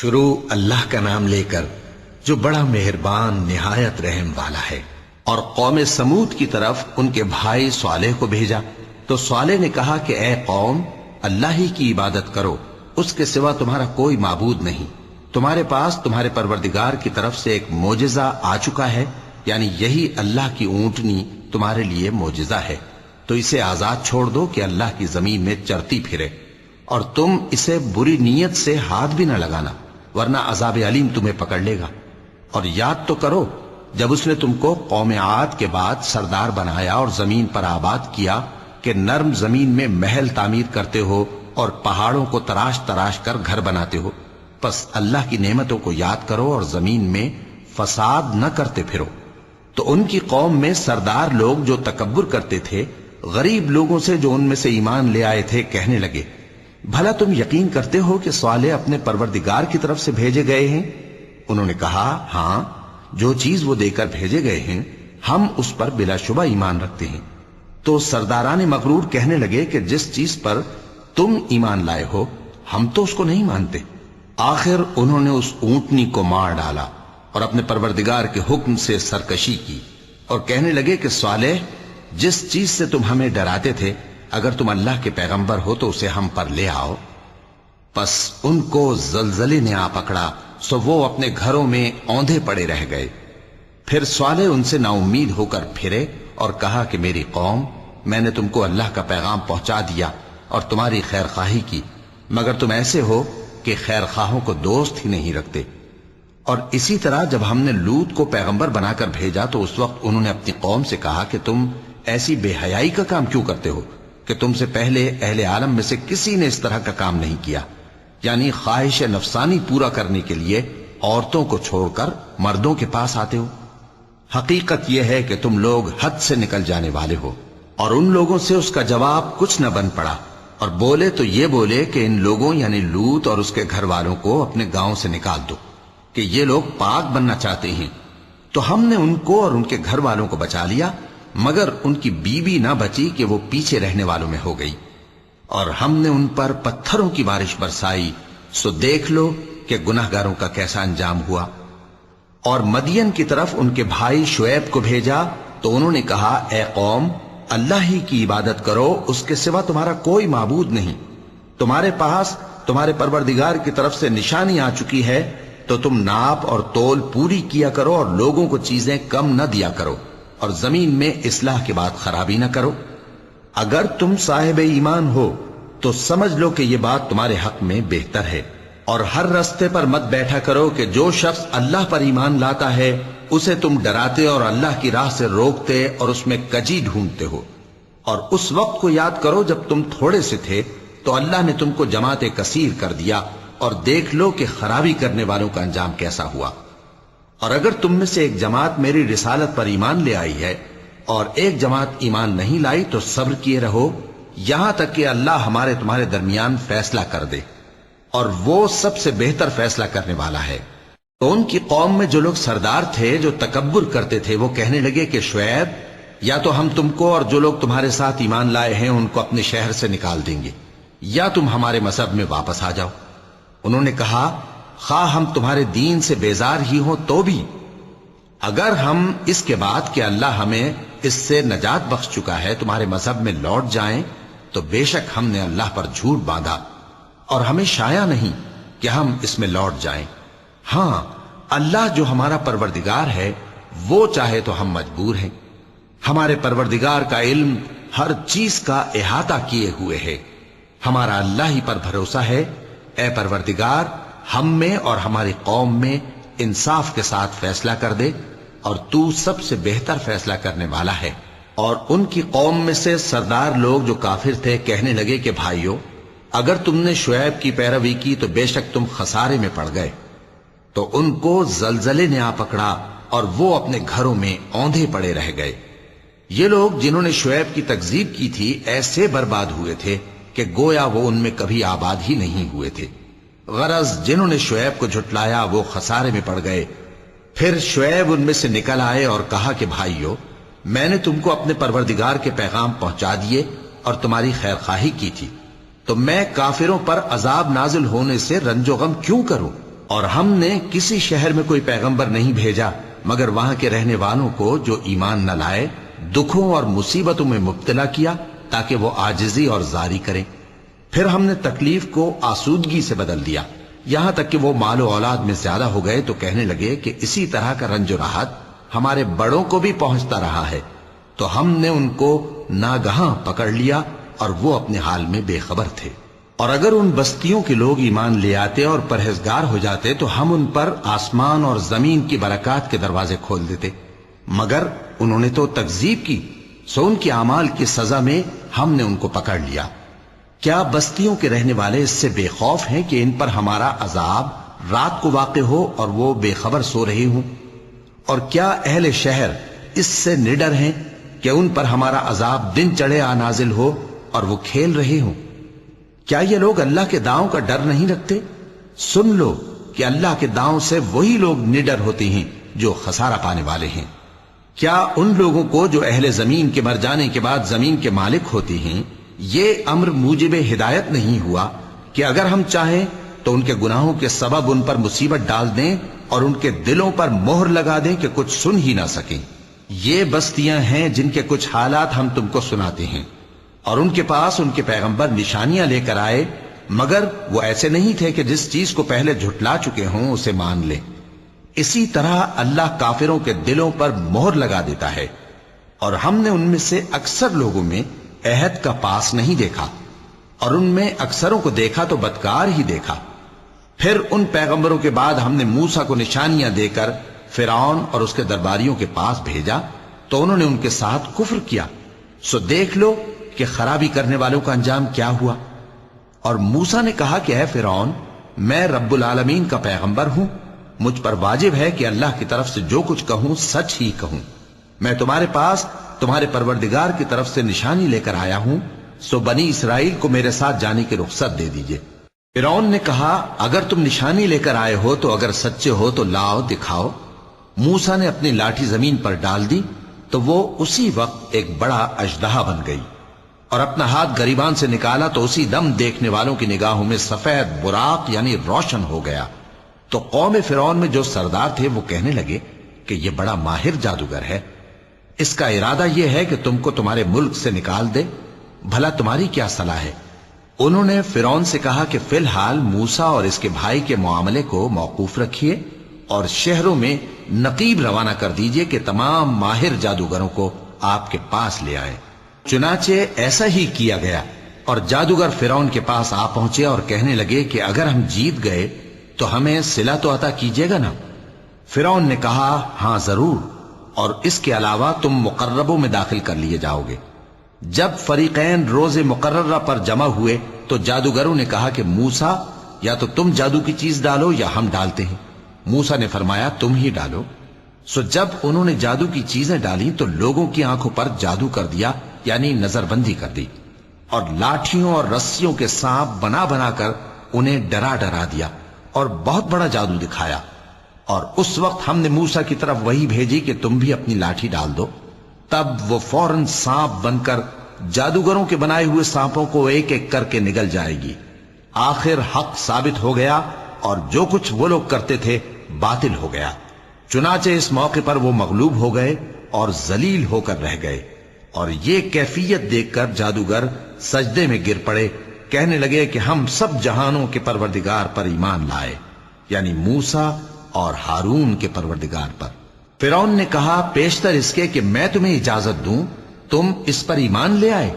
شروع اللہ کا نام لے کر جو بڑا مہربان نہایت رحم والا ہے۔ اور قوم سمود کی طرف ان کے بھائی صالح کو بھیجا تو صالح نے کہا کہ اے قوم، اللہ ہی کی عبادت کرو، اس کے سوا تمہارا کوئی معبود نہیں۔ تمہارے پاس تمہارے پروردگار کی طرف سے ایک معجزہ آ چکا ہے، یعنی یہی اللہ کی اونٹنی تمہارے لیے معجزہ ہے، تو اسے آزاد چھوڑ دو کہ اللہ کی زمین میں چرتی پھرے، اور تم اسے بری نیت سے ہاتھ بھی نہ لگانا، ورنہ عذاب علیم تمہیں پکڑ لے گا۔ اور یاد تو کرو جب اس نے تم کو قوم عاد کے بعد سردار بنایا اور زمین پر آباد کیا کہ نرم زمین میں محل تعمیر کرتے ہو اور پہاڑوں کو تراش تراش کر گھر بناتے ہو، پس اللہ کی نعمتوں کو یاد کرو اور زمین میں فساد نہ کرتے پھرو۔ تو ان کی قوم میں سردار لوگ جو تکبر کرتے تھے، غریب لوگوں سے جو ان میں سے ایمان لے آئے تھے، کہنے لگے، بھلا تم یقین کرتے ہو کہ صالح اپنے پروردگار کی طرف سے بھیجے گئے ہیں؟ انہوں نے کہا، ہاں، جو چیز وہ دے کر بھیجے گئے ہیں ہم اس پر بلا شبہ ایمان رکھتے ہیں۔ تو سرداران مغرور کہنے لگے کہ جس چیز پر تم ایمان لائے ہو ہم تو اس کو نہیں مانتے۔ آخر انہوں نے اس اونٹنی کو مار ڈالا اور اپنے پروردگار کے حکم سے سرکشی کی، اور کہنے لگے کہ صالح، جس چیز سے تم ہمیں ڈراتے تھے، اگر تم اللہ کے پیغمبر ہو تو اسے ہم پر لے آؤ۔ پس ان کو زلزلے نے آ پکڑا، سو وہ اپنے گھروں میں اوندھے پڑے رہ گئے۔ پھر صالح ان سے نا امید ہو کر پھرے اور کہا کہ میری قوم، میں نے تم کو اللہ کا پیغام پہنچا دیا اور تمہاری خیر خواہی کی، مگر تم ایسے ہو کہ خیر خواہوں کو دوست ہی نہیں رکھتے۔ اور اسی طرح جب ہم نے لوط کو پیغمبر بنا کر بھیجا تو اس وقت انہوں نے اپنی قوم سے کہا کہ تم ایسی بے حیائی کا کام کیوں کرتے ہو کہ تم سے پہلے اہل عالم میں سے کسی نے اس طرح کا کام نہیں کیا، یعنی خواہش نفسانی پورا کرنے کے لیے عورتوں کو چھوڑ کر مردوں کے پاس آتے ہو۔ حقیقت یہ ہے کہ تم لوگ حد سے نکل جانے والے ہو۔ اور ان لوگوں سے اس کا جواب کچھ نہ بن پڑا، اور بولے تو یہ بولے کہ ان لوگوں یعنی لوط اور اس کے گھر والوں کو اپنے گاؤں سے نکال دو کہ یہ لوگ پاک بننا چاہتے ہیں۔ تو ہم نے ان کو اور ان کے گھر والوں کو بچا لیا، مگر ان کی بیوی نہ بچی کہ وہ پیچھے رہنے والوں میں ہو گئی، اور ہم نے ان پر پتھروں کی بارش برسائی، سو دیکھ لو کہ گناہگاروں کا کیسا انجام ہوا۔ اور مدین کی طرف ان کے بھائی شعیب کو بھیجا تو انہوں نے کہا، اے قوم، اللہ ہی کی عبادت کرو، اس کے سوا تمہارا کوئی معبود نہیں۔ تمہارے پاس تمہارے پروردگار کی طرف سے نشانی آ چکی ہے، تو تم ناپ اور تول پوری کیا کرو اور لوگوں کو چیزیں کم نہ دیا کرو، اور زمین میں اصلاح کے بعد خرابی نہ کرو۔ اگر تم صاحب ایمان ہو تو سمجھ لو کہ یہ بات تمہارے حق میں بہتر ہے، اور ہر رستے پر مت بیٹھا کرو کہ جو شخص اللہ پر ایمان لاتا ہے اسے تم ڈراتے اور اللہ کی راہ سے روکتے اور اس میں کجی ڈھونڈتے ہو۔ اور اس وقت کو یاد کرو جب تم تھوڑے سے تھے تو اللہ نے تم کو جماعت کثیر کر دیا، اور دیکھ لو کہ خرابی کرنے والوں کا انجام کیسا ہوا۔ اور اگر تم میں سے ایک جماعت میری رسالت پر ایمان لے آئی ہے اور ایک جماعت ایمان نہیں لائی تو صبر کیے رہو یہاں تک کہ اللہ ہمارے تمہارے درمیان فیصلہ کر دے، اور وہ سب سے بہتر فیصلہ کرنے والا ہے۔ تو ان کی قوم میں جو لوگ سردار تھے جو تکبر کرتے تھے، وہ کہنے لگے کہ شعیب، یا تو ہم تم کو اور جو لوگ تمہارے ساتھ ایمان لائے ہیں ان کو اپنے شہر سے نکال دیں گے، یا تم ہمارے مذہب میں واپس آ جاؤ۔ انہوں نے کہا، خواہ ہم تمہارے دین سے بیزار ہی ہوں تو بھی، اگر ہم اس کے بعد کہ اللہ ہمیں اس سے نجات بخش چکا ہے تمہارے مذہب میں لوٹ جائیں تو بے شک ہم نے اللہ پر جھوٹ باندھا، اور ہمیں شایع نہیں کہ ہم اس میں لوٹ جائیں۔ ہاں، اللہ جو ہمارا پروردگار ہے وہ چاہے تو ہم مجبور ہیں۔ ہمارے پروردگار کا علم ہر چیز کا احاطہ کیے ہوئے ہے۔ ہمارا اللہ ہی پر بھروسہ ہے۔ اے پروردگار، ہم میں اور ہماری قوم میں انصاف کے ساتھ فیصلہ کر دے، اور تو سب سے بہتر فیصلہ کرنے والا ہے۔ اور ان کی قوم میں سے سردار لوگ جو کافر تھے کہنے لگے کہ بھائیو، اگر تم نے شعیب کی پیروی کی تو بے شک تم خسارے میں پڑ گئے۔ تو ان کو زلزلے نے آ پکڑا اور وہ اپنے گھروں میں اوندھے پڑے رہ گئے۔ یہ لوگ جنہوں نے شعیب کی تکذیب کی تھی ایسے برباد ہوئے تھے کہ گویا وہ ان میں کبھی آباد ہی نہیں ہوئے تھے۔ غرض جنہوں نے شعیب کو جھٹلایا وہ خسارے میں پڑ گئے۔ پھر شعیب ان میں سے نکل آئے اور کہا کہ بھائیو، میں نے تم کو اپنے پروردگار کے پیغام پہنچا دیے اور تمہاری خیر خواہی کی تھی، تو میں کافروں پر عذاب نازل ہونے سے رنج و غم کیوں کروں؟ اور ہم نے کسی شہر میں کوئی پیغمبر نہیں بھیجا مگر وہاں کے رہنے والوں کو جو ایمان نہ لائے دکھوں اور مصیبتوں میں مبتلا کیا تاکہ وہ عاجزی اور زاری کریں. پھر ہم نے تکلیف کو آسودگی سے بدل دیا یہاں تک کہ وہ مال و اولاد میں زیادہ ہو گئے تو کہنے لگے کہ اسی طرح کا رنج و راحت ہمارے بڑوں کو بھی پہنچتا رہا ہے. تو ہم نے ان کو ناگہاں پکڑ لیا اور وہ اپنے حال میں بے خبر تھے. اور اگر ان بستیوں کے لوگ ایمان لے آتے اور پرہیزگار ہو جاتے تو ہم ان پر آسمان اور زمین کی برکات کے دروازے کھول دیتے، مگر انہوں نے تو تکذیب کی، سو ان کے اعمال کی سزا میں ہم نے ان کو پکڑ لیا. کیا بستیوں کے رہنے والے اس سے بے خوف ہیں کہ ان پر ہمارا عذاب رات کو واقع ہو اور وہ بے خبر سو رہے ہوں؟ اور کیا اہل شہر اس سے نڈر ہیں کہ ان پر ہمارا عذاب دن چڑھے آ نازل ہو اور وہ کھیل رہے ہوں؟ کیا یہ لوگ اللہ کے داؤں کا ڈر نہیں رکھتے؟ سن لو کہ اللہ کے داؤں سے وہی لوگ نڈر ہوتے ہیں جو خسارہ پانے والے ہیں. کیا ان لوگوں کو جو اہل زمین کے مر جانے کے بعد زمین کے مالک ہوتے ہیں یہ امر موجب ہدایت نہیں ہوا کہ اگر ہم چاہیں تو ان کے گناہوں کے سبب ان پر مصیبت ڈال دیں اور ان کے دلوں پر مہر لگا دیں کہ کچھ سن ہی نہ سکیں؟ یہ بستیاں ہیں جن کے کچھ حالات ہم تم کو سناتے ہیں، اور ان کے پاس ان کے پیغمبر نشانیاں لے کر آئے مگر وہ ایسے نہیں تھے کہ جس چیز کو پہلے جھٹلا چکے ہوں اسے مان لیں. اسی طرح اللہ کافروں کے دلوں پر مہر لگا دیتا ہے، اور ہم نے ان میں سے اکثر لوگوں میں عہد کا پاس نہیں دیکھا اور ان میں اکثروں کو دیکھا تو بدکار ہی دیکھا. پھر ان پیغمبروں کے بعد ہم نے موسیٰ کو نشانیاں دے کر فرعون اور اس کے درباریوں کے پاس بھیجا تو انہوں نے ان کے ساتھ کفر کیا. سو دیکھ لو کہ خرابی کرنے والوں کا انجام کیا ہوا. اور موسیٰ نے کہا کہ اے فرعون، میں رب العالمین کا پیغمبر ہوں، مجھ پر واجب ہے کہ اللہ کی طرف سے جو کچھ کہوں سچ ہی کہوں. میں تمہارے پاس تمہارے پروردگار کی طرف سے نشانی لے کر آیا ہوں، سو بنی اسرائیل کو میرے ساتھ جانے کی رخصت دے دیجئے. فرعون نے کہا اگر تم نشانی لے کر آئے ہو تو اگر سچے ہو تو لاؤ دکھاؤ. موسیٰ نے اپنی لاٹھی زمین پر ڈال دی تو وہ اسی وقت ایک بڑا اژدہا بن گئی، اور اپنا ہاتھ گریبان سے نکالا تو اسی دم دیکھنے والوں کی نگاہوں میں سفید براق یعنی روشن ہو گیا. تو قوم فرعون میں جو سردار تھے وہ کہنے لگے کہ یہ بڑا ماہر جادوگر ہے، اس کا ارادہ یہ ہے کہ تم کو تمہارے ملک سے نکال دے، بھلا تمہاری کیا صلاح ہے؟ انہوں نے فرعون سے کہا کہ فی الحال موسیٰ اور اس کے بھائی کے معاملے کو موقوف رکھیے اور شہروں میں نقیب روانہ کر دیجئے کہ تمام ماہر جادوگروں کو آپ کے پاس لے آئے. چنانچہ ایسا ہی کیا گیا، اور جادوگر فرعون کے پاس آ پہنچے اور کہنے لگے کہ اگر ہم جیت گئے تو ہمیں صلہ تو عطا کیجیے گا نا؟ فرعون نے کہا ہاں ضرور، اور اس کے علاوہ تم مقربوں میں داخل کر لیے جاؤ گے. جب فریقین روز مقررہ پر جمع ہوئے تو جادوگروں نے کہا کہ موسیٰ یا تو تم جادو کی چیز ڈالو یا ہم ڈالتے ہیں. موسیٰ نے فرمایا تم ہی ڈالو. سو جب انہوں نے جادو کی چیزیں ڈالی تو لوگوں کی آنکھوں پر جادو کر دیا یعنی نظر بندی کر دی، اور لاٹھیوں اور رسیوں کے سانپ بنا بنا کر انہیں ڈرا ڈرا دیا اور بہت بڑا جادو دکھایا. اور اس وقت ہم نے موسیٰ کی طرف وہی بھیجی کہ تم بھی اپنی لاٹھی ڈال دو. تب وہ فوراً سانپ بن کر جادوگروں کے بنائے ہوئے سانپوں کو ایک ایک کر کے نگل جائے گی. آخر حق ثابت ہو گیا اور جو کچھ وہ لوگ کرتے تھے باطل ہو گیا. چنانچہ اس موقع پر وہ مغلوب ہو گئے اور ذلیل ہو کر رہ گئے. اور یہ کیفیت دیکھ کر جادوگر سجدے میں گر پڑے، کہنے لگے کہ ہم سب جہانوں کے پروردگار پر ایمان لائے، یعنی موسیٰ اور ہارون کے پروردگار پر. فرعون نے کہا پیشتر اس کے کہ میں تمہیں اجازت دوں تم اس پر ایمان لے آئے.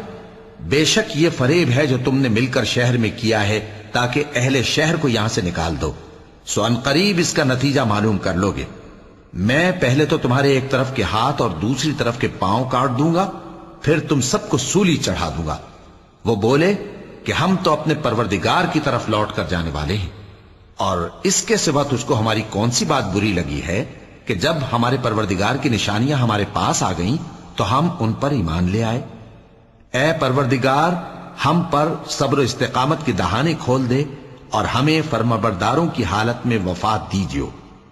بے شک یہ فریب ہے جو تم نے مل کر شہر میں کیا ہے تاکہ اہل شہر کو یہاں سے نکال دو، سو ان قریب اس کا نتیجہ معلوم کر لو گے. میں پہلے تو تمہارے ایک طرف کے ہاتھ اور دوسری طرف کے پاؤں کاٹ دوں گا، پھر تم سب کو سولی چڑھا دوں گا. وہ بولے کہ ہم تو اپنے پروردگار کی طرف لوٹ کر جانے والے ہیں، اور اس کے سوا تجھ کو ہماری کون سی بات بری لگی ہے کہ جب ہمارے پروردگار کی نشانیاں ہمارے پاس آ گئیں تو ہم ان پر ایمان لے آئے. اے پروردگار، ہم پر صبر و استقامت کی دہانے کھول دے اور ہمیں فرمانبرداروں کی حالت میں وفات دیجیو.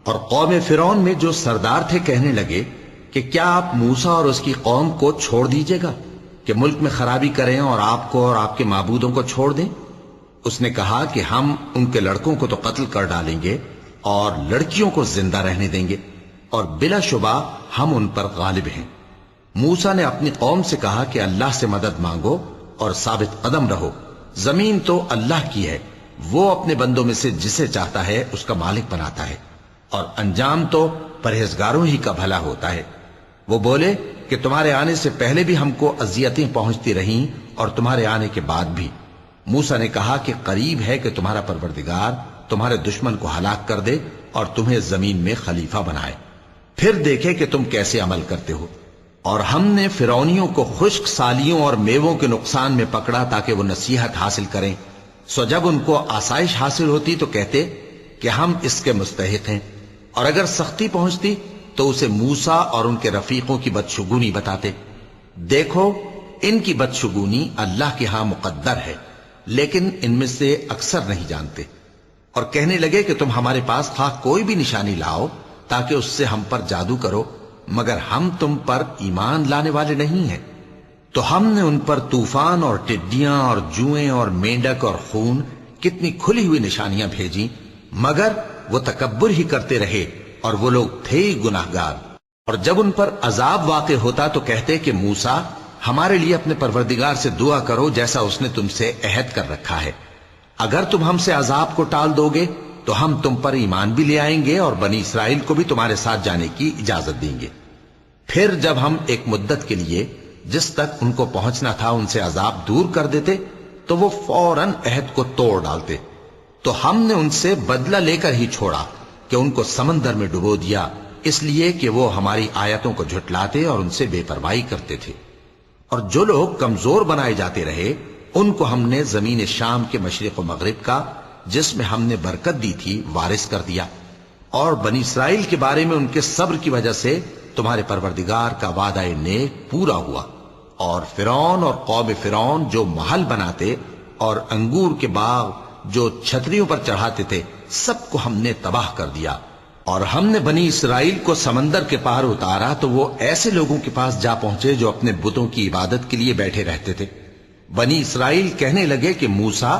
اور قوم فرعون میں جو سردار تھے کہنے لگے کہ کیا آپ موسیٰ اور اس کی قوم کو چھوڑ دیجیے گا کہ ملک میں خرابی کریں اور آپ کو اور آپ کے معبودوں کو چھوڑ دیں؟ اس نے کہا کہ ہم ان کے لڑکوں کو تو قتل کر ڈالیں گے اور لڑکیوں کو زندہ رہنے دیں گے، اور بلا شبہ ہم ان پر غالب ہیں۔ موسیٰ نے اپنی قوم سے کہا کہ اللہ سے مدد مانگو اور ثابت قدم رہو، زمین تو اللہ کی ہے، وہ اپنے بندوں میں سے جسے چاہتا ہے اس کا مالک بناتا ہے، اور انجام تو پرہیزگاروں ہی کا بھلا ہوتا ہے۔ وہ بولے کہ تمہارے آنے سے پہلے بھی ہم کو اذیتیں پہنچتی رہیں اور تمہارے آنے کے بعد بھی۔ موسیٰ نے کہا کہ قریب ہے کہ تمہارا پروردگار تمہارے دشمن کو ہلاک کر دے اور تمہیں زمین میں خلیفہ بنائے، پھر دیکھے کہ تم کیسے عمل کرتے ہو۔ اور ہم نے فرعونیوں کو خشک سالیوں اور میووں کے نقصان میں پکڑا تاکہ وہ نصیحت حاصل کریں، سو جب ان کو آسائش حاصل ہوتی تو کہتے کہ ہم اس کے مستحق ہیں، اور اگر سختی پہنچتی تو اسے موسیٰ اور ان کے رفیقوں کی بدشگونی بتاتے۔ دیکھو ان کی بدشگونی اللہ کے ہاں مقدر ہے، لیکن ان میں سے اکثر نہیں جانتے۔ اور کہنے لگے کہ تم ہمارے پاس خواہ کوئی بھی نشانی لاؤ تاکہ اس سے ہم پر جادو کرو، مگر ہم تم پر ایمان لانے والے نہیں ہیں۔ تو ہم نے ان پر طوفان اور ٹڈیاں اور جوئیں اور مینڈک اور خون کتنی کھلی ہوئی نشانیاں بھیجی، مگر وہ تکبر ہی کرتے رہے، اور وہ لوگ تھے ہی گناہگار۔ اور جب ان پر عذاب واقع ہوتا تو کہتے کہ موسیٰ ہمارے لیے اپنے پروردگار سے دعا کرو جیسا اس نے تم سے عہد کر رکھا ہے، اگر تم ہم سے عذاب کو ٹال دو گے تو ہم تم پر ایمان بھی لے آئیں گے اور بنی اسرائیل کو بھی تمہارے ساتھ جانے کی اجازت دیں گے۔ پھر جب ہم ایک مدت کے لیے جس تک ان کو پہنچنا تھا ان سے عذاب دور کر دیتے تو وہ فوراً عہد کو توڑ ڈالتے، تو ہم نے ان سے بدلہ لے کر ہی چھوڑا کہ ان کو سمندر میں ڈبو دیا، اس لیے کہ وہ ہماری آیتوں کو جھٹلاتے اور ان سے بے پرواہی کرتے تھے۔ اور جو لوگ کمزور بنائے جاتے رہے ان کو ہم نے زمین شام کے مشرق و مغرب کا جس میں ہم نے برکت دی تھی وارث کر دیا۔ اور بنی اسرائیل کے بارے میں ان کے صبر کی وجہ سے تمہارے پروردگار کا وعدہ نیک پورا ہوا۔ اور فرعون اور قوم فرعون جو محل بناتے اور انگور کے باغ جو چھتریوں پر چڑھاتے تھے سب کو ہم نے تباہ کر دیا۔ اور ہم نے بنی اسرائیل کو سمندر کے پار اتارا تو وہ ایسے لوگوں کے پاس جا پہنچے جو اپنے بتوں کی عبادت کے لیے بیٹھے رہتے تھے۔ بنی اسرائیل کہنے لگے کہ موسیٰ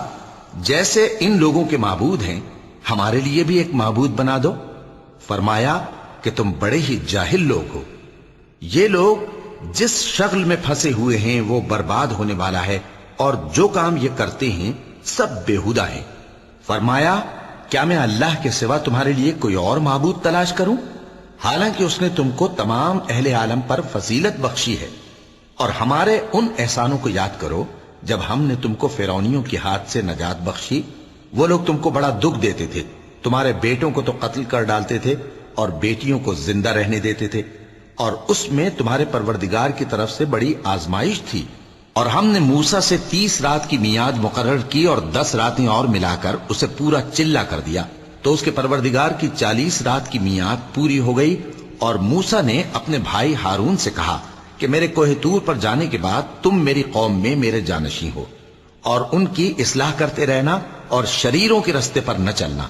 جیسے ان لوگوں کے معبود ہیں ہمارے لیے بھی ایک معبود بنا دو۔ فرمایا کہ تم بڑے ہی جاہل لوگ ہو، یہ لوگ جس شغل میں پھنسے ہوئے ہیں وہ برباد ہونے والا ہے، اور جو کام یہ کرتے ہیں سب بیہودہ ہیں۔ فرمایا کیا میں اللہ کے سوا تمہارے لیے کوئی اور معبود تلاش کروں، حالانکہ اس نے تم کو تمام اہل عالم پر فضیلت بخشی ہے۔ اور ہمارے ان احسانوں کو یاد کرو جب ہم نے تم کو فرعونیوں کے ہاتھ سے نجات بخشی، وہ لوگ تم کو بڑا دکھ دیتے تھے، تمہارے بیٹوں کو تو قتل کر ڈالتے تھے اور بیٹیوں کو زندہ رہنے دیتے تھے، اور اس میں تمہارے پروردگار کی طرف سے بڑی آزمائش تھی۔ اور ہم نے موسیٰ سے 30 رات کی میعاد مقرر کی اور 10 راتیں اور ملا کر اسے پورا چلہ کر دیا، تو اس کے پروردگار کی 40 رات کی میعاد پوری ہو گئی۔ اور موسیٰ نے اپنے بھائی ہارون سے کہا کہ میرے کوہ طور پر جانے کے بعد تم میری قوم میں میرے جانشین ہو، اور ان کی اصلاح کرتے رہنا اور شریروں کے رستے پر نہ چلنا۔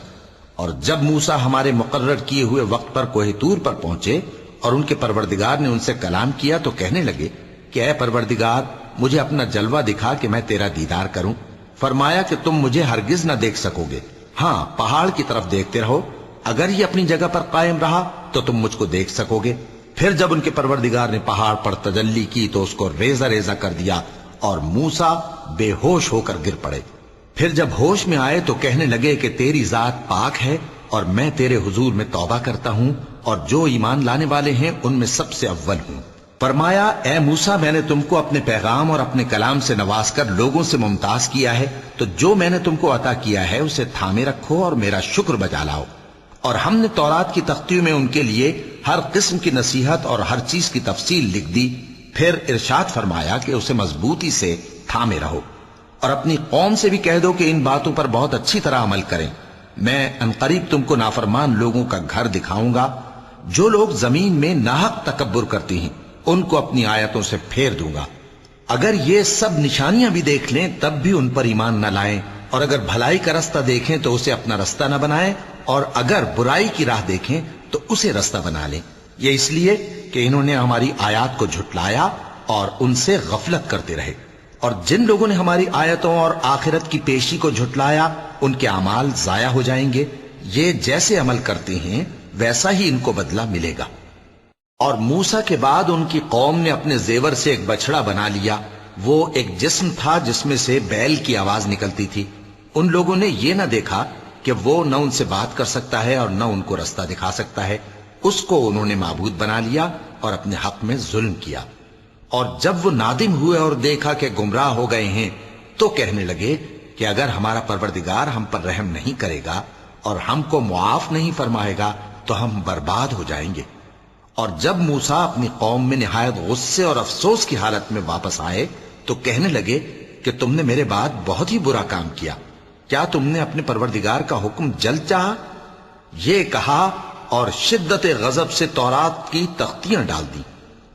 اور جب موسیٰ ہمارے مقرر کیے ہوئے وقت پر کوہ طور پر پہنچے اور ان کے پروردگار نے ان سے کلام کیا تو کہنے لگے کہ اے پروردگار مجھے اپنا جلوہ دکھا کہ میں تیرا دیدار کروں۔ فرمایا کہ تم مجھے ہرگز نہ دیکھ سکو گے، ہاں پہاڑ کی طرف دیکھتے رہو، اگر یہ اپنی جگہ پر قائم رہا تو تم مجھ کو دیکھ سکو گے۔ پھر جب ان کے پروردگار نے پہاڑ پر تجلی کی تو اس کو ریزہ ریزہ کر دیا اور موسیٰ بے ہوش ہو کر گر پڑے۔ پھر جب ہوش میں آئے تو کہنے لگے کہ تیری ذات پاک ہے اور میں تیرے حضور میں توبہ کرتا ہوں اور جو ایمان لانے والے ہیں ان میں سب سے اول ہوں۔ فرمایا اے موسیٰ میں نے تم کو اپنے پیغام اور اپنے کلام سے نواز کر لوگوں سے ممتاز کیا ہے، تو جو میں نے تم کو عطا کیا ہے اسے تھامے رکھو اور میرا شکر بجا لاؤ۔ اور ہم نے تورات کی تختیوں میں ان کے لیے ہر قسم کی نصیحت اور ہر چیز کی تفصیل لکھ دی۔ پھر ارشاد فرمایا کہ اسے مضبوطی سے تھامے رہو، اور اپنی قوم سے بھی کہہ دو کہ ان باتوں پر بہت اچھی طرح عمل کریں۔ میں انقریب تم کو نافرمان لوگوں کا گھر دکھاؤں گا، جو لوگ زمین میں ناحق تکبر کرتی ہیں ان کو اپنی آیتوں سے پھیر دوں گا۔ اگر یہ سب نشانیاں بھی دیکھ لیں تب بھی ان پر ایمان نہ لائیں، اور اگر بھلائی کا رستہ دیکھیں تو اسے اپنا رستہ نہ بنائیں، اور اگر برائی کی راہ دیکھیں تو اسے رستہ بنا لیں۔ یہ اس لیے کہ انہوں نے ہماری آیات کو جھٹلایا اور ان سے غفلت کرتے رہے۔ اور جن لوگوں نے ہماری آیتوں اور آخرت کی پیشی کو جھٹلایا ان کے اعمال ضائع ہو جائیں گے، یہ جیسے عمل کرتے ہیں ویسا ہی ان کو بدلہ ملے گا۔ اور موسیٰ کے بعد ان کی قوم نے اپنے زیور سے ایک بچڑا بنا لیا، وہ ایک جسم تھا جس میں سے بیل کی آواز نکلتی تھی۔ ان لوگوں نے یہ نہ دیکھا کہ وہ نہ ان سے بات کر سکتا ہے اور نہ ان کو رستہ دکھا سکتا ہے، اس کو انہوں نے معبود بنا لیا اور اپنے حق میں ظلم کیا۔ اور جب وہ نادم ہوئے اور دیکھا کہ گمراہ ہو گئے ہیں تو کہنے لگے کہ اگر ہمارا پروردگار ہم پر رحم نہیں کرے گا اور ہم کو معاف نہیں فرمائے گا تو ہم برباد ہو جائیں گے۔ اور جب موسیٰ اپنی قوم میں نہایت غصے اور افسوس کی حالت میں واپس آئے تو کہنے لگے کہ تم نے میرے بعد بہت ہی برا کام کیا، کیا تم نے اپنے پروردگار کا حکم جلد چاہا؟ یہ کہا اور شدت غضب سے تورات کی تختیاں ڈال دی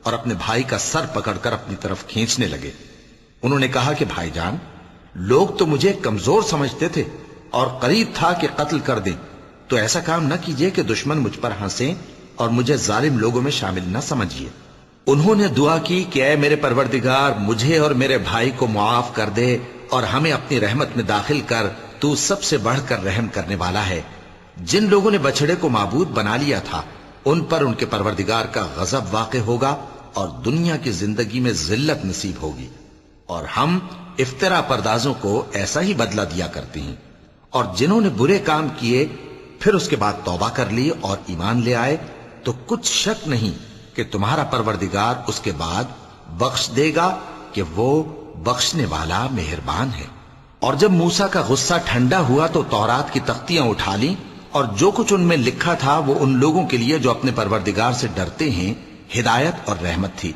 اور اپنے بھائی کا سر پکڑ کر اپنی طرف کھینچنے لگے۔ انہوں نے کہا کہ بھائی جان، لوگ تو مجھے کمزور سمجھتے تھے اور قریب تھا کہ قتل کر دیں، تو ایسا کام نہ کیجیے کہ دشمن مجھ پر ہنسیں اور مجھے ظالم لوگوں میں شامل نہ سمجھیے۔ انہوں نے دعا کی کہ اے میرے پروردگار، مجھے اور میرے بھائی کو معاف کر دے اور ہمیں اپنی رحمت میں داخل کر، تو سب سے بڑھ کر رحم کرنے والا ہے۔ جن لوگوں نے بچڑے کو معبود بنا لیا تھا ان پر ان کے پروردگار کا غضب واقع ہوگا اور دنیا کی زندگی میں ذلت نصیب ہوگی، اور ہم افترا پردازوں کو ایسا ہی بدلہ دیا کرتے ہیں۔ اور جنہوں نے برے کام کیے پھر اس کے بعد توبہ کر لی اور ایمان لے آئے تو کچھ شک نہیں کہ تمہارا پروردگار اس کے بعد بخش دے گا کہ وہ بخشنے والا مہربان ہے۔ اور جب موسیٰ کا غصہ ٹھنڈا ہوا تو تورات کی تختیاں اٹھا لیں، اور جو کچھ ان میں لکھا تھا وہ ان لوگوں کے لیے جو اپنے پروردگار سے ڈرتے ہیں ہدایت اور رحمت تھی۔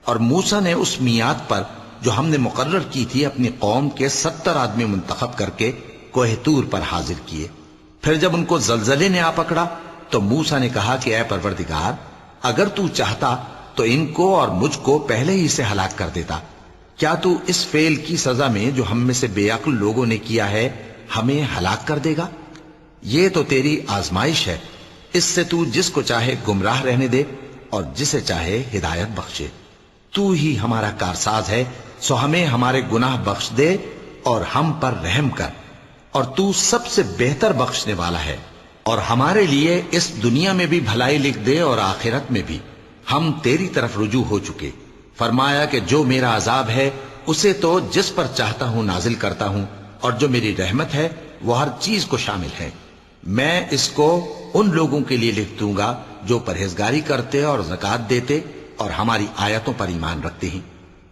اور موسیٰ نے اس میعاد پر جو ہم نے مقرر کی تھی اپنی قوم کے 70 آدمی منتخب کر کے کوہ طور پر حاضر کیے۔ پھر جب ان کو زلزلے نے آ پکڑا تو موسیٰ نے کہا کہ اے پروردگار، اگر تو چاہتا تو ان کو اور مجھ کو پہلے ہی سے ہلاک کر دیتا۔ کیا تو اس فعل کی سزا میں جو ہم میں سے بے عقل لوگوں نے کیا ہے ہمیں ہلاک کر دے گا؟ یہ تو تیری آزمائش ہے، اس سے تو جس کو چاہے گمراہ رہنے دے اور جسے چاہے ہدایت بخشے۔ تو ہی ہمارا کارساز ہے، سو ہمیں ہمارے گناہ بخش دے اور ہم پر رحم کر، اور تو سب سے بہتر بخشنے والا ہے۔ اور ہمارے لیے اس دنیا میں بھی بھلائی لکھ دے اور آخرت میں بھی، ہم تیری طرف رجوع ہو چکے۔ فرمایا کہ جو میرا عذاب ہے اسے تو جس پر چاہتا ہوں نازل کرتا ہوں، اور جو میری رحمت ہے وہ ہر چیز کو شامل ہے۔ میں اس کو ان لوگوں کے لیے لکھ دوں گا جو پرہیزگاری کرتے اور زکوٰۃ دیتے اور ہماری آیتوں پر ایمان رکھتے ہیں،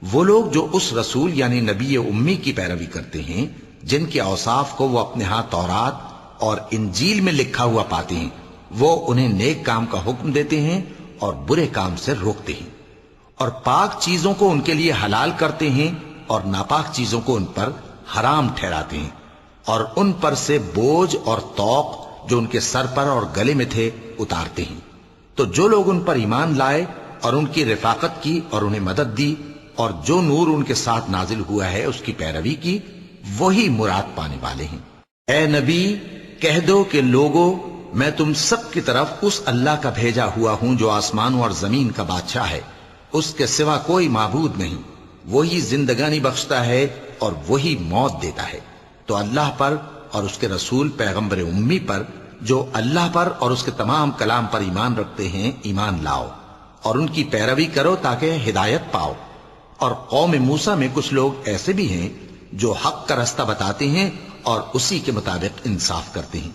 وہ لوگ جو اس رسول یعنی نبی امی کی پیروی کرتے ہیں جن کے اوصاف کو وہ اپنے ہاں تورات اور انجیل میں لکھا ہوا پاتے ہیں، وہ انہیں نیک کام کا حکم دیتے ہیں اور برے کام سے روکتے ہیں، اور پاک چیزوں کو ان کے لیے حلال کرتے ہیں اور ناپاک چیزوں کو ان پر حرام ٹھہراتے ہیں، اور ان پر سے بوجھ اور طوق جو ان کے سر پر اور گلے میں تھے اتارتے ہیں۔ تو جو لوگ ان پر ایمان لائے اور ان کی رفاقت کی اور انہیں مدد دی اور جو نور ان کے ساتھ نازل ہوا ہے اس کی پیروی کی، وہی مراد پانے والے ہیں۔ اے نبی، کہہ دو کہ لوگو، میں تم سب کی طرف اس اللہ کا بھیجا ہوا ہوں جو آسمانوں اور زمین کا بادشاہ ہے، اس کے سوا کوئی معبود نہیں، وہی زندگانی بخشتا ہے اور وہی موت دیتا ہے۔ تو اللہ پر اور اس کے رسول پیغمبر امی پر جو اللہ پر اور اس کے تمام کلام پر ایمان رکھتے ہیں ایمان لاؤ، اور ان کی پیروی کرو تاکہ ہدایت پاؤ۔ اور قوم موسیٰ میں کچھ لوگ ایسے بھی ہیں جو حق کا رستہ بتاتے ہیں اور اسی کے مطابق انصاف کرتے ہیں۔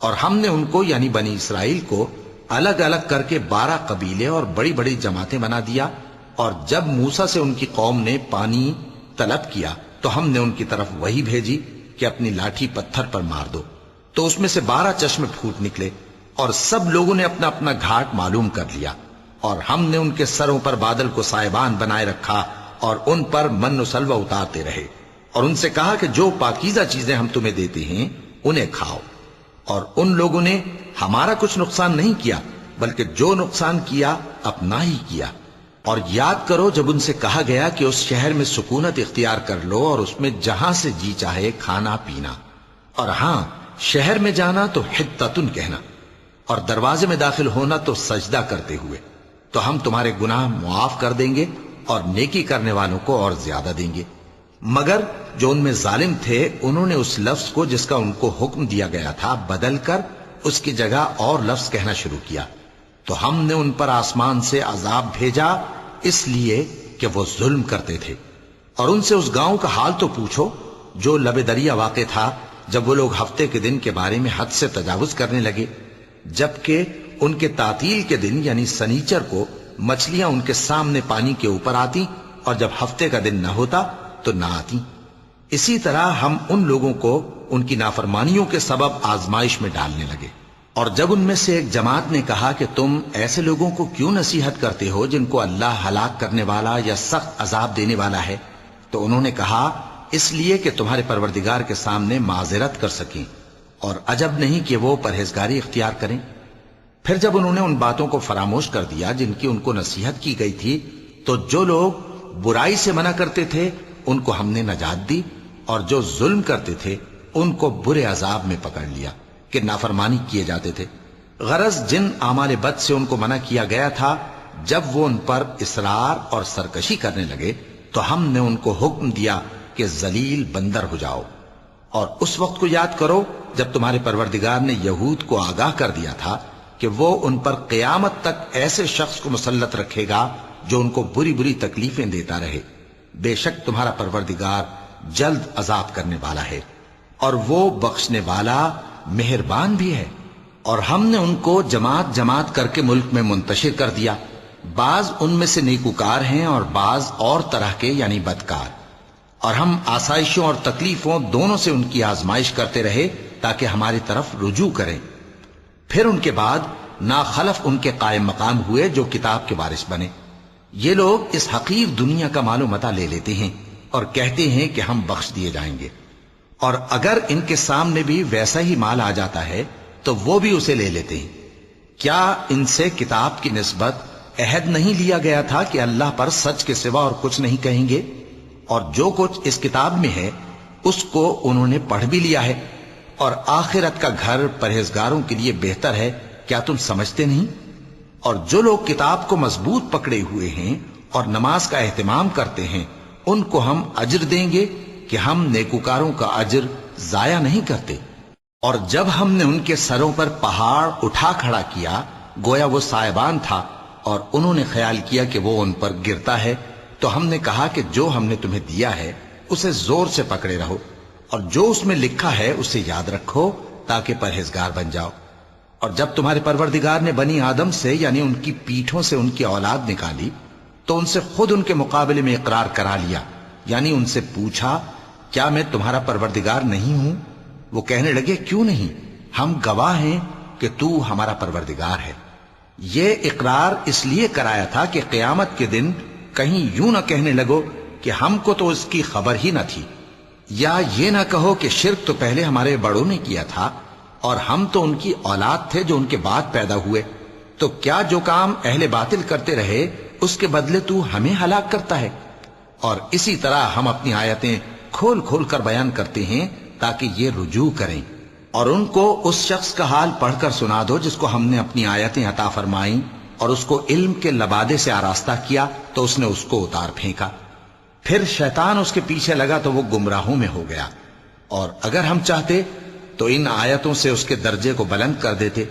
اور ہم نے ان کو یعنی بنی اسرائیل کو الگ الگ کر کے 12 قبیلے اور بڑی بڑی جماعتیں بنا دیا، اور جب موسیٰ سے ان کی قوم نے پانی طلب کیا تو ہم نے ان کی طرف وہی بھیجی کہ اپنی لاٹھی پتھر پر مار دو، تو اس میں سے 12 چشمے پھوٹ نکلے، اور سب لوگوں نے اپنا اپنا گھاٹ معلوم کر لیا۔ اور ہم نے ان کے سروں پر بادل کو سائبان بنائے رکھا اور ان پر من و سلوہ اتارتے رہے، اور ان سے کہا کہ جو پاکیزہ چیزیں ہم تمہیں دیتے ہیں انہیں کھاؤ۔ اور ان لوگوں نے ہمارا کچھ نقصان نہیں کیا بلکہ جو نقصان کیا اپنا ہی کیا۔ اور یاد کرو جب ان سے کہا گیا کہ اس شہر میں سکونت اختیار کر لو اور اس میں جہاں سے جی چاہے کھانا پینا، اور ہاں شہر میں جانا تو حطۃ کہنا، اور دروازے میں داخل ہونا تو سجدہ کرتے ہوئے، تو ہم تمہارے گناہ معاف کر دیں گے اور نیکی کرنے والوں کو اور زیادہ دیں گے۔ مگر جو ان میں ظالم تھے انہوں نے اس لفظ کو جس کا ان کو حکم دیا گیا تھا بدل کر اس کی جگہ اور لفظ کہنا شروع کیا تو ہم نے ان پر آسمان سے عذاب بھیجا اس لیے کہ وہ ظلم کرتے تھے۔ اور ان سے اس گاؤں کا حال تو پوچھو جو لب دریا واقع تھا جب وہ لوگ ہفتے کے دن کے بارے میں حد سے تجاوز کرنے لگے، جبکہ ان کے تعطیل کے دن یعنی سنیچر کو مچھلیاں ان کے سامنے پانی کے اوپر آتی اور جب ہفتے کا دن نہ ہوتا تو نہ آتی۔ اسی طرح ہم ان لوگوں کو ان کی نافرمانیوں کے سبب آزمائش میں ڈالنے لگے۔ اور جب ان میں سے ایک جماعت نے کہا کہ تم ایسے لوگوں کو کیوں نصیحت کرتے ہو جن کو اللہ ہلاک کرنے والا یا سخت عذاب دینے والا ہے، تو انہوں نے کہا اس لیے کہ تمہارے پروردگار کے سامنے معذرت کر سکیں، اور عجب نہیں کہ وہ پرہیزگاری اختیار کریں۔ پھر جب انہوں نے ان باتوں کو فراموش کر دیا جن کی ان کو نصیحت کی گئی تھی، تو جو لوگ برائی سے منع کرتے تھے ان کو ہم نے نجات دی، اور جو ظلم کرتے تھے ان کو برے عذاب میں پکڑ لیا کہ نافرمانی کیے جاتے تھے۔ غرض جن اعمال بد سے ان کو منع کیا گیا تھا، جب وہ ان پر اصرار اور سرکشی کرنے لگے تو ہم نے ان کو حکم دیا کہ ذلیل بندر ہو جاؤ۔ اور اس وقت کو یاد کرو جب تمہارے پروردگار نے یہود کو آگاہ کر دیا تھا کہ وہ ان پر قیامت تک ایسے شخص کو مسلط رکھے گا جو ان کو بری بری تکلیفیں دیتا رہے۔ بے شک تمہارا پروردگار جلد عذاب کرنے والا ہے اور وہ بخشنے والا مہربان بھی ہے۔ اور ہم نے ان کو جماعت جماعت کر کے ملک میں منتشر کر دیا، بعض ان میں سے نیکوکار ہیں اور بعض اور طرح کے یعنی بدکار، اور ہم آسائشوں اور تکلیفوں دونوں سے ان کی آزمائش کرتے رہے تاکہ ہماری طرف رجوع کریں۔ پھر ان کے بعد ناخلف ان کے قائم مقام ہوئے جو کتاب کے وارث بنے۔ یہ لوگ اس حقیر دنیا کا مال و متاع لے لیتے ہیں اور کہتے ہیں کہ ہم بخش دیے جائیں گے، اور اگر ان کے سامنے بھی ویسا ہی مال آ جاتا ہے تو وہ بھی اسے لے لیتے ہیں۔ کیا ان سے کتاب کی نسبت عہد نہیں لیا گیا تھا کہ اللہ پر سچ کے سوا اور کچھ نہیں کہیں گے؟ اور جو کچھ اس کتاب میں ہے اس کو انہوں نے پڑھ بھی لیا ہے، اور آخرت کا گھر پرہیزگاروں کے لیے بہتر ہے، کیا تم سمجھتے نہیں؟ اور جو لوگ کتاب کو مضبوط پکڑے ہوئے ہیں اور نماز کا اہتمام کرتے ہیں ان کو ہم اجر دیں گے کہ ہم نیکوکاروں کا اجر ضائع نہیں کرتے۔ اور جب ہم نے ان کے سروں پر پہاڑ اٹھا کھڑا کیا گویا وہ سائبان تھا، اور انہوں نے خیال کیا کہ وہ ان پر گرتا ہے، تو ہم نے کہا کہ جو ہم نے تمہیں دیا ہے اسے زور سے پکڑے رہو، اور جو اس میں لکھا ہے اسے یاد رکھو تاکہ پرہیزگار بن جاؤ۔ اور جب تمہارے پروردگار نے بنی آدم سے یعنی ان کی پیٹھوں سے ان کی اولاد نکالی تو ان سے خود ان کے مقابلے میں اقرار کرا لیا، یعنی ان سے پوچھا کیا میں تمہارا پروردگار نہیں ہوں؟ وہ کہنے لگے کیوں نہیں، ہم گواہ ہیں کہ تو ہمارا پروردگار ہے۔ یہ اقرار اس لیے کرایا تھا کہ قیامت کے دن کہیں یوں نہ کہنے لگو کہ ہم کو تو اس کی خبر ہی نہ تھی، یا یہ نہ کہو کہ شرک تو پہلے ہمارے بڑوں نے کیا تھا اور ہم تو ان کی اولاد تھے جو ان کے بعد پیدا ہوئے، تو کیا جو کام اہل باطل کرتے رہے اس کے بدلے تو ہمیں ہلاک کرتا ہے؟ اور اسی طرح ہم اپنی آیتیں کھول کھول کر بیان کرتے ہیں تاکہ یہ رجوع کریں۔ اور ان کو اس شخص کا حال پڑھ کر سنا دو جس کو ہم نے اپنی آیتیں عطا فرمائیں اور اس کو علم کے لبادے سے آراستہ کیا تو اس نے اس کو اتار پھینکا، پھر شیطان اس کے پیچھے لگا تو وہ گمراہوں میں ہو گیا۔ اور اگر ہم چاہتے تو ان آیتوں سے اس کے درجے کو بلند کر دیتے،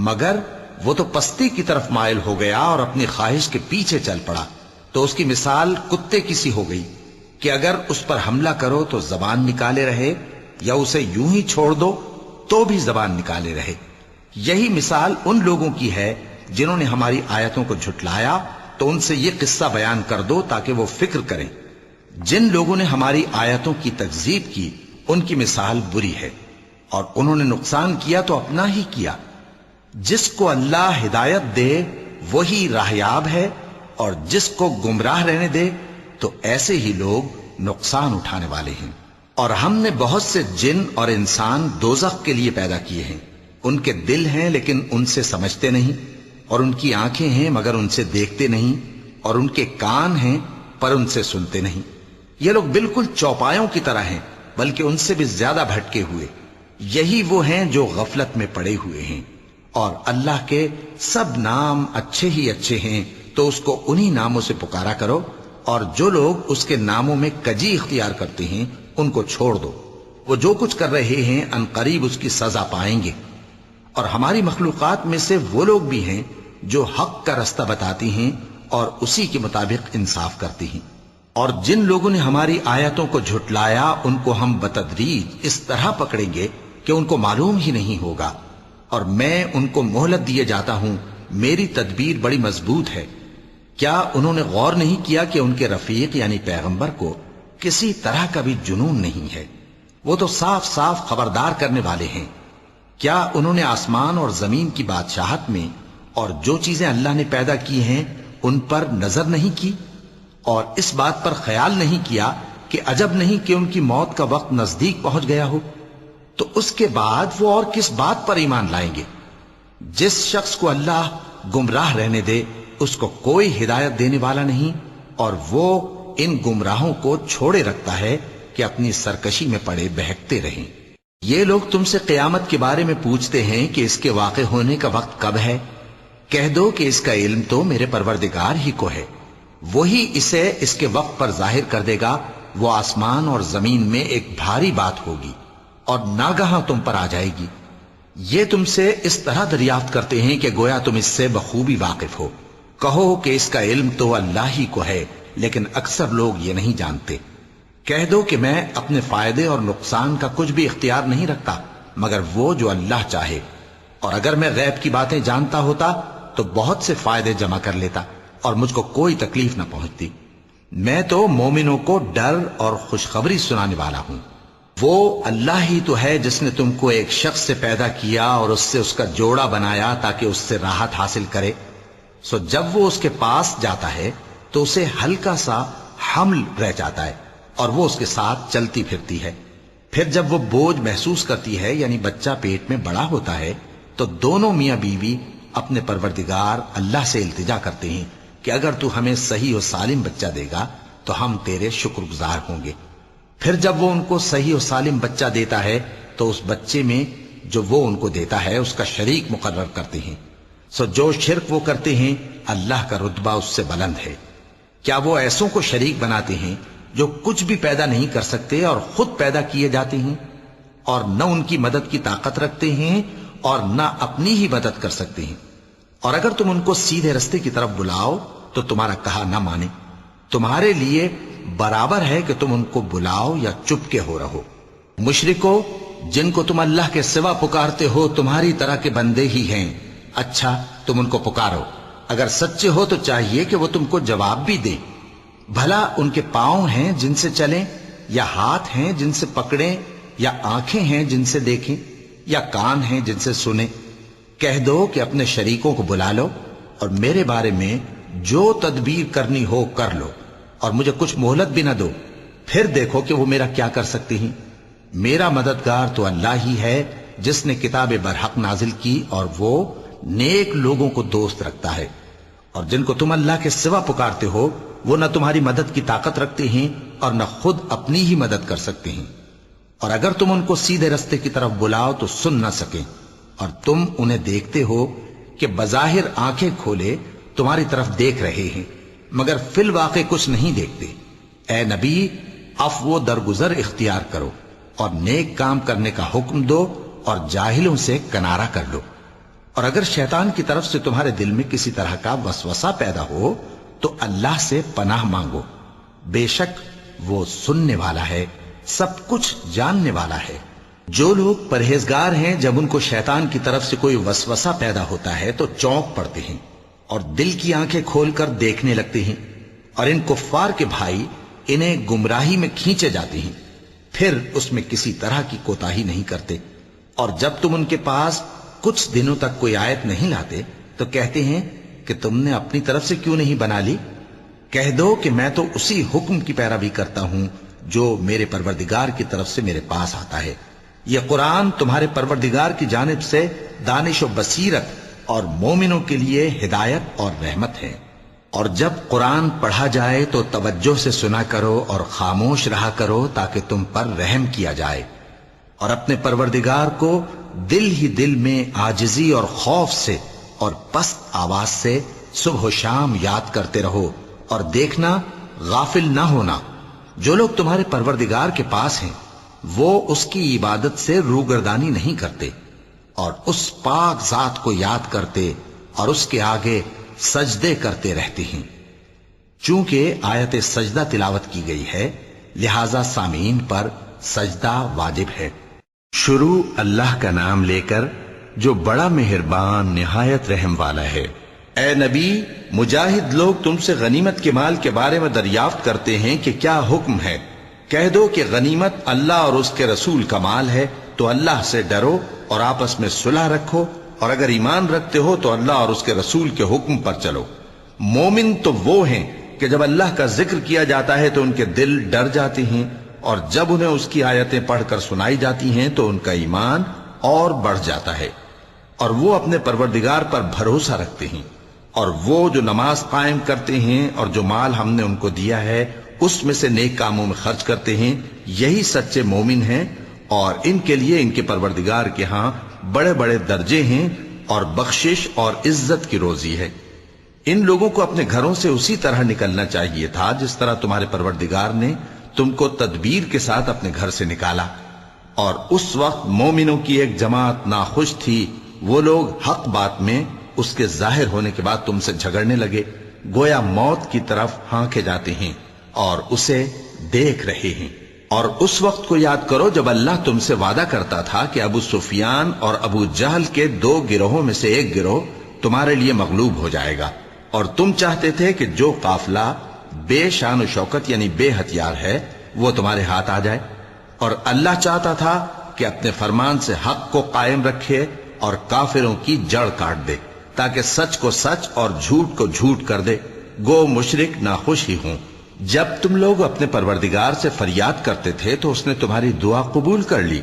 مگر وہ تو پستی کی طرف مائل ہو گیا اور اپنی خواہش کے پیچھے چل پڑا، تو اس کی مثال کتے کی سی ہو گئی کہ اگر اس پر حملہ کرو تو زبان نکالے رہے، یا اسے یوں ہی چھوڑ دو تو بھی زبان نکالے رہے۔ یہی مثال ان لوگوں کی ہے جنہوں نے ہماری آیتوں کو جھٹلایا، تو ان سے یہ قصہ بیان کر دو تاکہ وہ فکر کریں۔ جن لوگوں نے ہماری آیتوں کی تکذیب کی ان کی مثال بری ہے، اور انہوں نے نقصان کیا تو اپنا ہی کیا۔ جس کو اللہ ہدایت دے وہی راہیاب ہے، اور جس کو گمراہ رہنے دے تو ایسے ہی لوگ نقصان اٹھانے والے ہیں۔ اور ہم نے بہت سے جن اور انسان دوزخ کے لیے پیدا کیے ہیں، ان کے دل ہیں لیکن ان سے سمجھتے نہیں، اور ان کی آنکھیں ہیں مگر ان سے دیکھتے نہیں، اور ان کے کان ہیں پر ان سے سنتے نہیں۔ یہ لوگ بالکل چوپایوں کی طرح ہیں بلکہ ان سے بھی زیادہ بھٹکے ہوئے۔ یہی وہ ہیں جو غفلت میں پڑے ہوئے ہیں۔ اور اللہ کے سب نام اچھے ہی اچھے ہیں تو اس کو انہی ناموں سے پکارا کرو، اور جو لوگ اس کے ناموں میں کجی اختیار کرتے ہیں ان کو چھوڑ دو، وہ جو کچھ کر رہے ہیں ان قریب اس کی سزا پائیں گے۔ اور ہماری مخلوقات میں سے وہ لوگ بھی ہیں جو حق کا رستہ بتاتی ہیں اور اسی کے مطابق انصاف کرتی ہیں، اور جن لوگوں نے ہماری آیتوں کو جھٹلایا ان کو ہم بتدریج اس طرح پکڑیں گے کہ ان کو معلوم ہی نہیں ہوگا، اور میں ان کو مہلت دیے جاتا ہوں، میری تدبیر بڑی مضبوط ہے۔ کیا انہوں نے غور نہیں کیا کہ ان کے رفیق یعنی پیغمبر کو کسی طرح کا بھی جنون نہیں ہے؟ وہ تو صاف صاف خبردار کرنے والے ہیں۔ کیا انہوں نے آسمان اور زمین کی بادشاہت میں اور جو چیزیں اللہ نے پیدا کی ہیں ان پر نظر نہیں کی، اور اس بات پر خیال نہیں کیا کہ عجب نہیں کہ ان کی موت کا وقت نزدیک پہنچ گیا ہو؟ تو اس کے بعد وہ اور کس بات پر ایمان لائیں گے؟ جس شخص کو اللہ گمراہ رہنے دے اس کو کوئی ہدایت دینے والا نہیں، اور وہ ان گمراہوں کو چھوڑے رکھتا ہے کہ اپنی سرکشی میں پڑے بہکتے رہیں۔ یہ لوگ تم سے قیامت کے بارے میں پوچھتے ہیں کہ اس کے واقع ہونے کا وقت کب ہے؟ کہہ دو کہ اس کا علم تو میرے پروردگار ہی کو ہے، وہی اسے اس کے وقت پر ظاہر کر دے گا۔ وہ آسمان اور زمین میں ایک بھاری بات ہوگی اور ناگہاں تم پر آ جائے گی۔ یہ تم سے اس طرح دریافت کرتے ہیں کہ گویا تم اس سے بخوبی واقف ہو۔ کہو کہ اس کا علم تو اللہ ہی کو ہے، لیکن اکثر لوگ یہ نہیں جانتے۔ کہہ دو کہ میں اپنے فائدے اور نقصان کا کچھ بھی اختیار نہیں رکھتا مگر وہ جو اللہ چاہے، اور اگر میں غیب کی باتیں جانتا ہوتا تو بہت سے فائدے جمع کر لیتا اور مجھ کو کوئی تکلیف نہ پہنچتی۔ میں تو مومنوں کو ڈر اور خوشخبری سنانے والا ہوں۔ وہ اللہ ہی تو ہے جس نے تم کو ایک شخص سے پیدا کیا اور اس سے اس کا جوڑا بنایا تاکہ اس سے راحت حاصل کرے۔ سو جب وہ اس کے پاس جاتا ہے تو اسے ہلکا سا حمل رہ جاتا ہے اور وہ اس کے ساتھ چلتی پھرتی ہے۔ پھر جب وہ بوجھ محسوس کرتی ہے یعنی بچہ پیٹ میں بڑا ہوتا ہے تو دونوں میاں بیوی اپنے پروردگار اللہ سے التجا کرتے ہیں کہ اگر تو ہمیں صحیح و سالم بچہ دے گا تو ہم تیرے شکر گزار ہوں گے۔ پھر جب وہ ان کو صحیح و سالم بچہ دیتا ہے تو اس بچے میں جو وہ ان کو دیتا ہے اس کا شریک مقرر کرتے ہیں۔ سو جو شرک وہ کرتے ہیں اللہ کا رتبہ اس سے بلند ہے۔ کیا وہ ایسوں کو شریک بناتے ہیں جو کچھ بھی پیدا نہیں کر سکتے اور خود پیدا کیے جاتے ہیں، اور نہ ان کی مدد کی طاقت رکھتے ہیں اور نہ اپنی ہی مدد کر سکتے ہیں؟ اور اگر تم ان کو سیدھے رستے کی طرف بلاؤ تو تمہارا کہا نہ مانے، تمہارے لیے برابر ہے کہ تم ان کو بلاؤ یا چپ کے ہو رہو۔ مشرکو، جن کو تم اللہ کے سوا پکارتے ہو تمہاری طرح کے بندے ہی ہیں، اچھا تم ان کو پکارو، اگر سچے ہو تو چاہیے کہ وہ تم کو جواب بھی دیں۔ بھلا ان کے پاؤں ہیں جن سے چلیں، یا ہاتھ ہیں جن سے پکڑیں، یا آنکھیں ہیں جن سے دیکھیں، یا کان ہیں جن سے سنیں؟ کہہ دو کہ اپنے شریکوں کو بلا لو اور میرے بارے میں جو تدبیر کرنی ہو کر لو، اور مجھے کچھ مہلت بھی نہ دو، پھر دیکھو کہ وہ میرا کیا کر سکتے ہیں۔ میرا مددگار تو اللہ ہی ہے جس نے کتاب برحق نازل کی، اور وہ نیک لوگوں کو دوست رکھتا ہے۔ اور جن کو تم اللہ کے سوا پکارتے ہو وہ نہ تمہاری مدد کی طاقت رکھتے ہیں اور نہ خود اپنی ہی مدد کر سکتے ہیں، اور اگر تم ان کو سیدھے رستے کی طرف بلاؤ تو سن نہ سکیں، اور تم انہیں دیکھتے ہو کہ بظاہر آنکھیں کھولے تمہاری طرف دیکھ رہے ہیں مگر فی الواقع کچھ نہیں دیکھتے۔ اے نبی، عفو و درگزر اختیار کرو اور نیک کام کرنے کا حکم دو اور جاہلوں سے کنارہ کر لو۔ اور اگر شیطان کی طرف سے تمہارے دل میں کسی طرح کا وسوسہ پیدا ہو تو اللہ سے پناہ مانگو، بے شک وہ سننے والا ہے، سب کچھ جاننے والا ہے۔ جو لوگ پرہیزگار ہیں جب ان کو شیطان کی طرف سے کوئی وسوسہ پیدا ہوتا ہے تو چونک پڑتے ہیں اور دل کی آنکھیں کھول کر دیکھنے لگتے ہیں، اور ان کفار کے بھائی انہیں گمراہی میں کھینچے جاتے ہیں، پھر اس میں کسی طرح کی کوتاہی نہیں کرتے، اور جب تم ان کے پاس کچھ دنوں تک کوئی آیت نہیں لاتے تو کہتے ہیں کہ تم نے اپنی طرف سے کیوں نہیں بنا لی؟ کہہ دو کہ میں تو اسی حکم کی پیروی کرتا ہوں جو میرے پروردگار کی طرف سے میرے پاس آتا ہے۔ یہ قرآن تمہارے پروردگار کی جانب سے دانش و بصیرت اور مومنوں کے لیے ہدایت اور رحمت ہے۔ اور جب قرآن پڑھا جائے تو توجہ سے سنا کرو اور خاموش رہا کرو تاکہ تم پر رحم کیا جائے، اور اپنے پروردگار کو دل ہی دل میں عاجزی اور خوف سے اور پست آواز سے صبح و شام یاد کرتے رہو، اور دیکھنا غافل نہ ہونا۔ جو لوگ تمہارے پروردگار کے پاس ہیں وہ اس کی عبادت سے روگردانی نہیں کرتے، اور اس پاک ذات کو یاد کرتے اور اس کے آگے سجدے کرتے رہتے ہیں۔ چونکہ آیت سجدہ تلاوت کی گئی ہے لہذا سامعین پر سجدہ واجب ہے۔ شروع اللہ کا نام لے کر جو بڑا مہربان نہایت رحم والا ہے۔ اے نبی، مجاہد لوگ تم سے غنیمت کے مال کے بارے میں دریافت کرتے ہیں کہ کیا حکم ہے۔ کہہ دو کہ غنیمت اللہ اور اس کے رسول کا مال ہے، تو اللہ سے ڈرو اور آپس میں صلح رکھو، اور اگر ایمان رکھتے ہو تو اللہ اور اس کے رسول کے حکم پر چلو۔ مومن تو وہ ہیں کہ جب اللہ کا ذکر کیا جاتا ہے تو ان کے دل ڈر جاتے ہیں، اور جب انہیں اس کی آیتیں پڑھ کر سنائی جاتی ہیں تو ان کا ایمان اور بڑھ جاتا ہے، اور وہ اپنے پروردگار پر بھروسہ رکھتے ہیں۔ اور وہ جو نماز قائم کرتے ہیں اور جو مال ہم نے ان کو دیا ہے اس میں سے نیک کاموں میں خرچ کرتے ہیں، یہی سچے مومن ہیں، اور ان کے لیے ان کے پروردگار کے ہاں بڑے بڑے درجے ہیں اور بخشش اور عزت کی روزی ہے۔ ان لوگوں کو اپنے گھروں سے اسی طرح نکلنا چاہیے تھا جس طرح تمہارے پروردگار نے تم کو تدبیر کے ساتھ اپنے گھر سے نکالا۔ اور اس وقت مومنوں کی ایک جماعت ناخوش تھی، وہ لوگ حق بات میں اس کے ظاہر ہونے کے بعد تم سے جھگڑنے لگے، گویا موت کی طرف ہانکے جاتے ہیں اور اسے دیکھ رہے ہیں۔ اور اس وقت کو یاد کرو جب اللہ تم سے وعدہ کرتا تھا کہ ابو سفیان اور ابو جہل کے 2 گروہوں میں سے ایک گروہ تمہارے لیے مغلوب ہو جائے گا، اور تم چاہتے تھے کہ جو قافلہ بے شان و شوکت یعنی بے ہتھیار ہے وہ تمہارے ہاتھ آ جائے، اور اللہ چاہتا تھا کہ اپنے فرمان سے حق کو قائم رکھے اور کافروں کی جڑ کاٹ دے، تاکہ سچ کو سچ اور جھوٹ کو جھوٹ کر دے، گو مشرک ناخوش ہی ہوں۔ جب تم لوگ اپنے پروردگار سے فریاد کرتے تھے تو اس نے تمہاری دعا قبول کر لی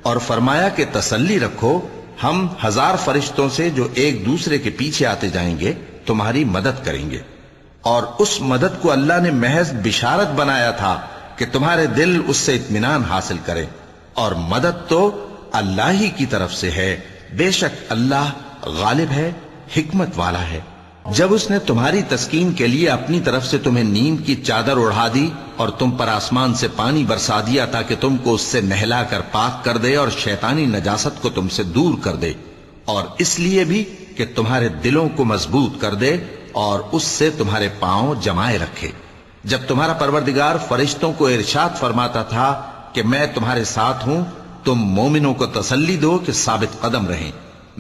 اور فرمایا کہ تسلی رکھو، ہم 1000 فرشتوں سے جو ایک دوسرے کے پیچھے آتے جائیں گے تمہاری مدد کریں گے۔ اور اس مدد کو اللہ نے محض بشارت بنایا تھا کہ تمہارے دل اس سے اطمینان حاصل کریں، اور مدد تو اللہ ہی کی طرف سے ہے، بے شک اللہ غالب ہے، حکمت والا ہے۔ جب اس نے تمہاری تسکین کے لیے اپنی طرف سے تمہیں نیند کی چادر اڑھا دی اور تم پر آسمان سے پانی برسا دیا تاکہ تم کو اس سے نہلا کر پاک کر دے اور شیطانی نجاست کو تم سے دور کر دے، اور اس لیے بھی کہ تمہارے دلوں کو مضبوط کر دے اور اس سے تمہارے پاؤں جمائے رکھے۔ جب تمہارا پروردگار فرشتوں کو ارشاد فرماتا تھا کہ میں تمہارے ساتھ ہوں، تم مومنوں کو تسلی دو کہ ثابت قدم رہیں،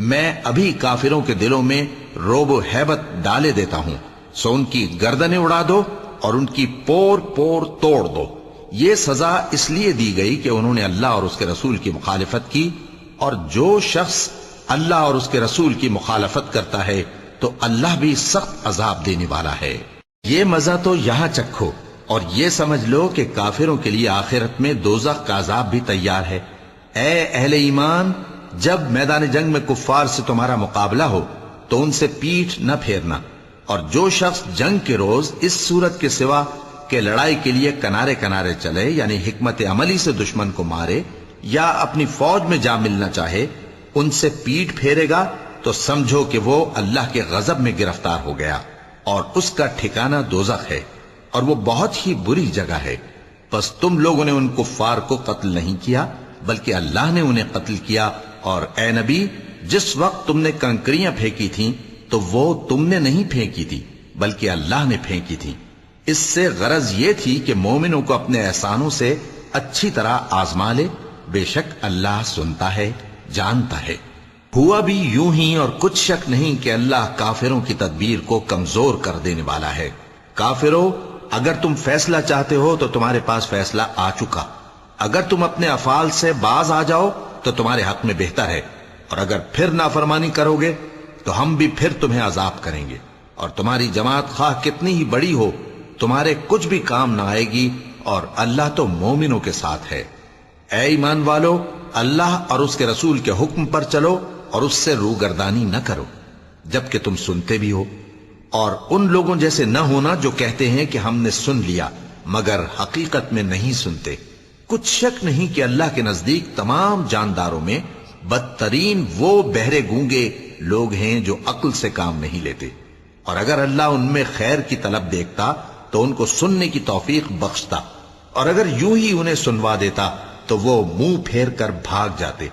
میں ابھی کافروں کے دلوں میں روب و ہیبت ڈالے دیتا ہوں، سو ان کی گردنیں اڑا دو اور ان کی پور پور توڑ دو۔ یہ سزا اس لیے دی گئی کہ انہوں نے اللہ اور اس کے رسول کی مخالفت کی، اور جو شخص اللہ اور اس کے رسول کی مخالفت کرتا ہے تو اللہ بھی سخت عذاب دینے والا ہے۔ یہ مزہ تو یہاں چکھو، اور یہ سمجھ لو کہ کافروں کے لیے آخرت میں دوزخ کا عذاب بھی تیار ہے۔ اے اہل ایمان، جب میدان جنگ میں کفار سے تمہارا مقابلہ ہو تو ان سے پیٹھ نہ پھیرنا، اور جو شخص جنگ کے روز اس صورت کے سوا کہ لڑائی کے لیے کنارے کنارے چلے یعنی حکمت عملی سے دشمن کو مارے یا اپنی فوج میں جا ملنا چاہے، ان سے پیٹھ پھیرے گا تو سمجھو کہ وہ اللہ کے غضب میں گرفتار ہو گیا، اور اس کا ٹھکانہ دوزخ ہے، اور وہ بہت ہی بری جگہ ہے۔ پس تم لوگوں نے ان کفار کو قتل نہیں کیا بلکہ اللہ نے انہیں قتل کیا، اور اے نبی، جس وقت تم نے کنکریاں پھینکی تھیں تو وہ تم نے نہیں پھینکی تھی بلکہ اللہ نے پھینکی تھی۔ اس سے غرض یہ تھی کہ مومنوں کو اپنے احسانوں سے اچھی طرح آزما لے، بے شک اللہ سنتا ہے، جانتا ہے۔ ہوا بھی یوں ہی، اور کچھ شک نہیں کہ اللہ کافروں کی تدبیر کو کمزور کر دینے والا ہے۔ کافروں، اگر تم فیصلہ چاہتے ہو تو تمہارے پاس فیصلہ آ چکا، اگر تم اپنے افعال سے باز آ جاؤ تو تمہارے حق میں بہتر ہے، اور اگر پھر نافرمانی کرو گے تو ہم بھی پھر تمہیں عذاب کریں گے، اور تمہاری جماعت خواہ کتنی ہی بڑی ہو تمہارے کچھ بھی کام نہ آئے گی، اور اللہ تو مومنوں کے ساتھ ہے۔ اے ایمان والو، اللہ اور اس کے رسول کے حکم پر چلو اور اس سے روگردانی نہ کرو جبکہ تم سنتے بھی ہو، اور ان لوگوں جیسے نہ ہونا جو کہتے ہیں کہ ہم نے سن لیا مگر حقیقت میں نہیں سنتے۔ کچھ شک نہیں کہ اللہ کے نزدیک تمام جانداروں میں بدترین وہ بہرے گونگے لوگ ہیں جو عقل سے کام نہیں لیتے، اور اگر اللہ ان میں خیر کی طلب دیکھتا تو ان کو سننے کی توفیق بخشتا، اور اگر یوں ہی انہیں سنوا دیتا تو وہ منہ پھیر کر بھاگ جاتے۔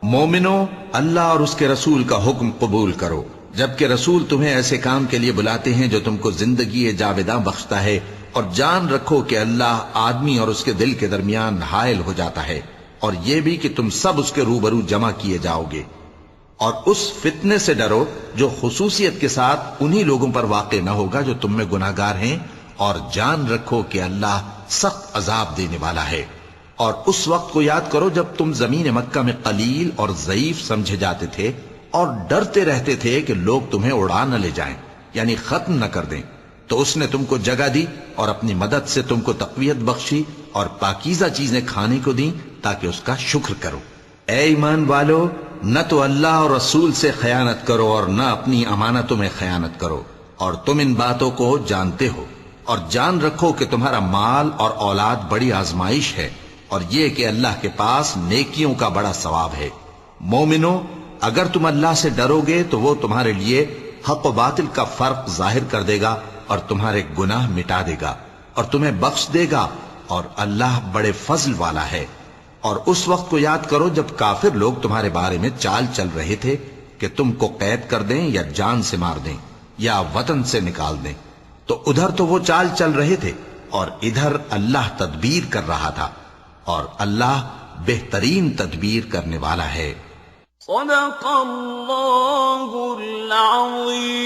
مومنو، اللہ اور اس کے رسول کا حکم قبول کرو، جبکہ رسول تمہیں ایسے کام کے لیے بلاتے ہیں جو تم کو زندگی جاوداں بخشتا ہے، اور جان رکھو کہ اللہ آدمی اور اس کے دل کے درمیان حائل ہو جاتا ہے، اور یہ بھی کہ تم سب اس کے روبرو جمع کیے جاؤ گے۔ اور اس فتنے سے ڈرو جو خصوصیت کے ساتھ انہی لوگوں پر واقع نہ ہوگا جو تم میں گناہگار ہیں، اور جان رکھو کہ اللہ سخت عذاب دینے والا ہے۔ اور اس وقت کو یاد کرو جب تم زمین مکہ میں قلیل اور ضعیف سمجھے جاتے تھے اور ڈرتے رہتے تھے کہ لوگ تمہیں اڑا نہ لے جائیں، یعنی ختم نہ کر دیں، تو اس نے تم کو جگہ دی اور اپنی مدد سے تم کو تقویت بخشی اور پاکیزہ چیزیں کھانے کو دیں تاکہ اس کا شکر کرو۔ اے ایمان والو، نہ تو اللہ اور رسول سے خیانت کرو اور نہ اپنی امانتوں میں خیانت کرو، اور تم ان باتوں کو جانتے ہو، اور جان رکھو کہ تمہارا مال اور اولاد بڑی آزمائش ہے، اور یہ کہ اللہ کے پاس نیکیوں کا بڑا ثواب ہے۔ مومنو، اگر تم اللہ سے ڈرو گے تو وہ تمہارے لیے حق و باطل کا فرق ظاہر کر دے گا اور تمہارے گناہ مٹا دے گا اور تمہیں بخش دے گا، اور اللہ بڑے فضل والا ہے۔ اور اس وقت کو یاد کرو جب کافر لوگ تمہارے بارے میں چال چل رہے تھے کہ تم کو قید کر دیں یا جان سے مار دیں یا وطن سے نکال دیں، تو ادھر تو وہ چال چل رہے تھے اور ادھر اللہ تدبیر کر رہا تھا، اور اللہ بہترین تدبیر کرنے والا ہے۔ صدق اللہ العظیم۔